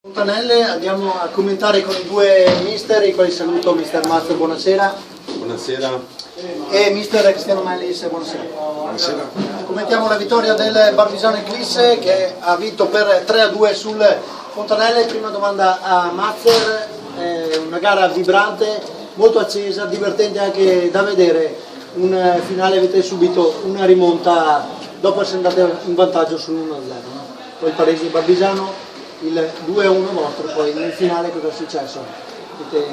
Fontanelle, andiamo a commentare con i due mister, i quali saluto. Mister Mazzer, buonasera. Buonasera. E mister Cristiano Mellis, buonasera. Buonasera. Commentiamo la vittoria del Barbisano Eclisse che ha vinto per 3-2 sul Fontanelle. Prima domanda a Mazzer, una gara vibrante, molto accesa, divertente anche da vedere. Un finale, avete subito una rimonta dopo essere andati in vantaggio sull'1-0. Poi il pareggio di Barbisano, il 2-1 vostro, poi nel finale cosa è successo? Avete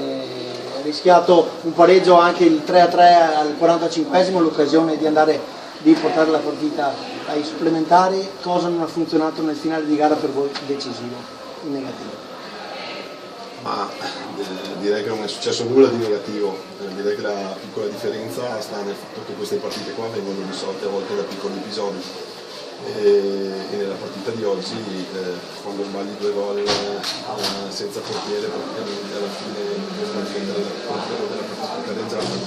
rischiato un pareggio, anche il 3-3 al 45esimo, l'occasione di portare la partita ai supplementari. Cosa non ha funzionato nel finale di gara per voi decisivo, in negativo? Ma direi che non è successo nulla di negativo, direi che la piccola differenza sta nel fatto che queste partite qua vengono risolte a volte da piccoli episodi. E nella partita di oggi, quando sbagli 2 gol senza portiere, praticamente alla fine puoi difendere la partita gareggiata,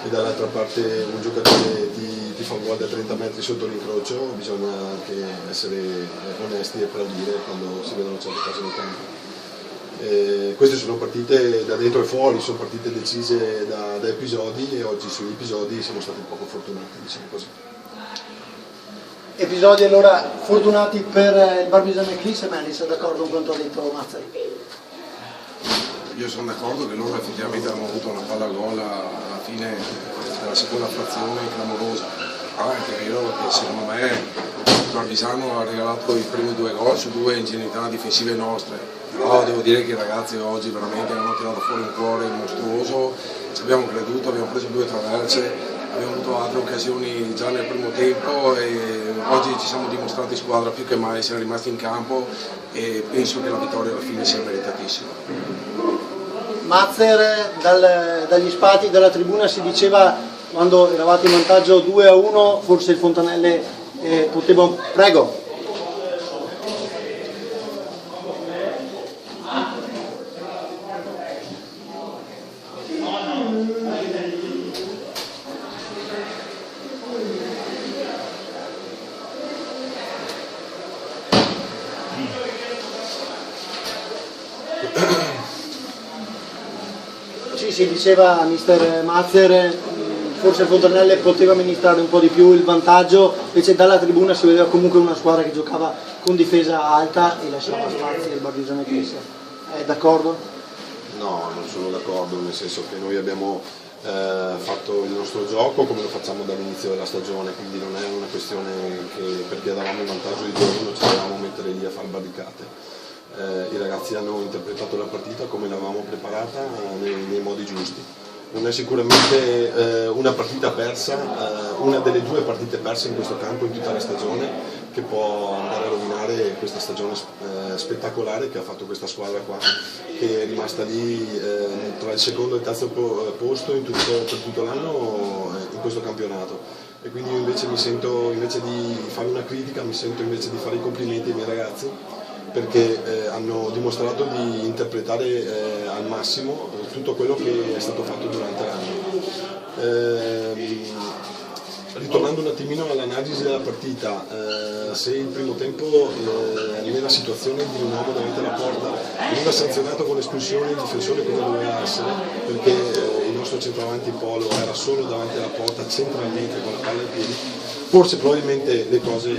e dall'altra parte un giocatore ti fa un gol da 30 metri sotto l'incrocio, bisogna anche essere onesti e applaudire quando si vedono certe cose nel campo. Queste sono partite da dentro e fuori, sono partite decise da episodi, e oggi sugli episodi siamo stati poco fortunati, diciamo così. Episodi allora fortunati per il Barbisano Eclisse. Mellis, è d'accordo con quanto ha detto Mazzer? Io sono d'accordo che loro effettivamente hanno avuto una palla gol alla fine della seconda frazione clamorosa. Però è anche vero che secondo me il Barbisano ha regalato i primi 2 gol su 2 ingenuità difensive nostre. Però devo dire che i ragazzi oggi veramente hanno tirato fuori un cuore mostruoso, ci abbiamo creduto, abbiamo preso 2 traverse. Abbiamo avuto altre occasioni già nel primo tempo e oggi ci siamo dimostrati squadra più che mai, siamo rimasti in campo e penso che la vittoria alla fine sia meritatissima. Mazzer, dagli spati della tribuna si diceva, quando eravate in vantaggio 2-1, forse il Fontanelle poteva... Prego. Sì, si diceva, mister Mazzer, forse il Fontanelle poteva amministrare un po' di più il vantaggio, invece dalla tribuna si vedeva comunque una squadra che giocava con difesa alta e lasciava spazi al Barbisano Eclisse. È d'accordo? No, non sono d'accordo, nel senso che noi abbiamo fatto il nostro gioco come lo facciamo dall'inizio della stagione, quindi non è una questione che perché eravamo in vantaggio di 2-1 ci dovevamo mettere lì a fare barricate. I ragazzi hanno interpretato la partita come l'avevamo preparata nei modi giusti. Non è sicuramente una partita persa, una delle 2 partite perse in questo campo in tutta la stagione, che può andare a rovinare questa stagione spettacolare che ha fatto questa squadra qua, che è rimasta lì tra il secondo e il terzo posto per tutto l'anno in questo campionato. E quindi io invece invece di fare una critica, mi sento invece di fare i complimenti ai miei ragazzi, perché hanno dimostrato di interpretare al massimo tutto quello che è stato fatto durante l'anno. Ritornando un attimino all'analisi della partita, se il primo tempo nella situazione di un uomo davanti alla porta veniva sanzionato con l'espulsione il difensore come doveva essere, perché il nostro centravanti Polo era solo davanti alla porta centralmente con la palla ai piedi, forse probabilmente le cose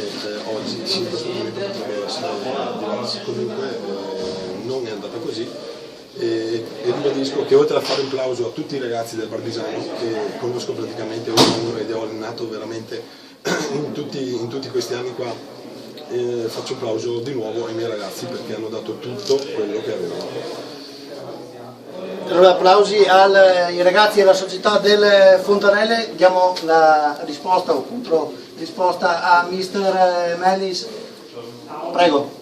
oggi sì, in questo momento potrebbero essere diverse. Comunque non è andata così, e ribadisco che oltre a fare un plauso a tutti i ragazzi del Barbisano, che conosco praticamente uno a uno ed ho allenato veramente in tutti questi anni qua, faccio un plauso di nuovo ai miei ragazzi perché hanno dato tutto quello che avevano. Allora, applausi ai ragazzi e alla società del Fontanelle. Diamo la risposta o contro risposta a mister Mellis. Prego.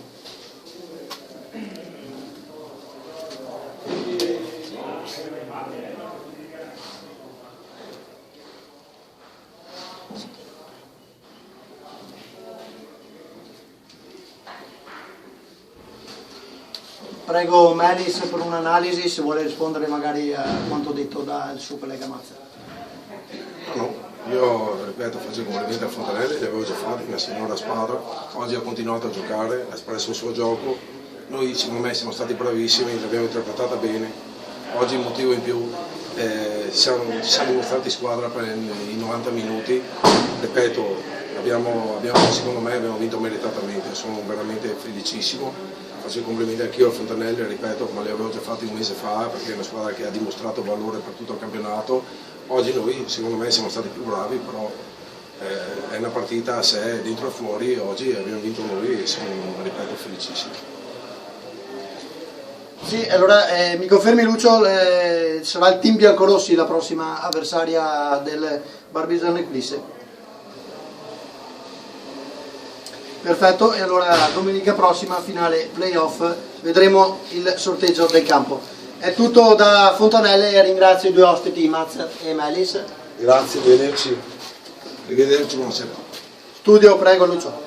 Prego Mellis per un'analisi, se vuole rispondere magari a quanto detto dal suo collega Mazzer. No, io ripeto, faccio i complimenti al Fontanelle, li avevo già fatti, una signora squadra, oggi ha continuato a giocare, ha espresso il suo gioco noi secondo me siamo stati bravissimi, l'abbiamo interpretata bene. Oggi il motivo in più, ci siamo dimostrati squadra per i 90 minuti, ripeto, secondo me abbiamo vinto meritatamente, sono veramente felicissimo, faccio i complimenti anch'io al Fontanelle, ripeto, come li avevo già fatti un mese fa, perché è una squadra che ha dimostrato valore per tutto il campionato. Oggi noi secondo me siamo stati più bravi, però è una partita a sé, dentro e fuori, oggi abbiamo vinto noi e sono, ripeto, felicissimo. Sì, allora mi confermi Lucio, sarà il team biancorossi la prossima avversaria del Barbizon Eclisse? Perfetto, e allora domenica prossima, finale playoff, vedremo il sorteggio del campo. È tutto da Fontanelle e ringrazio i due ospiti, Mazzer e Melis. Grazie, arrivederci. Arrivederci, buonasera. Studio, prego Lucio.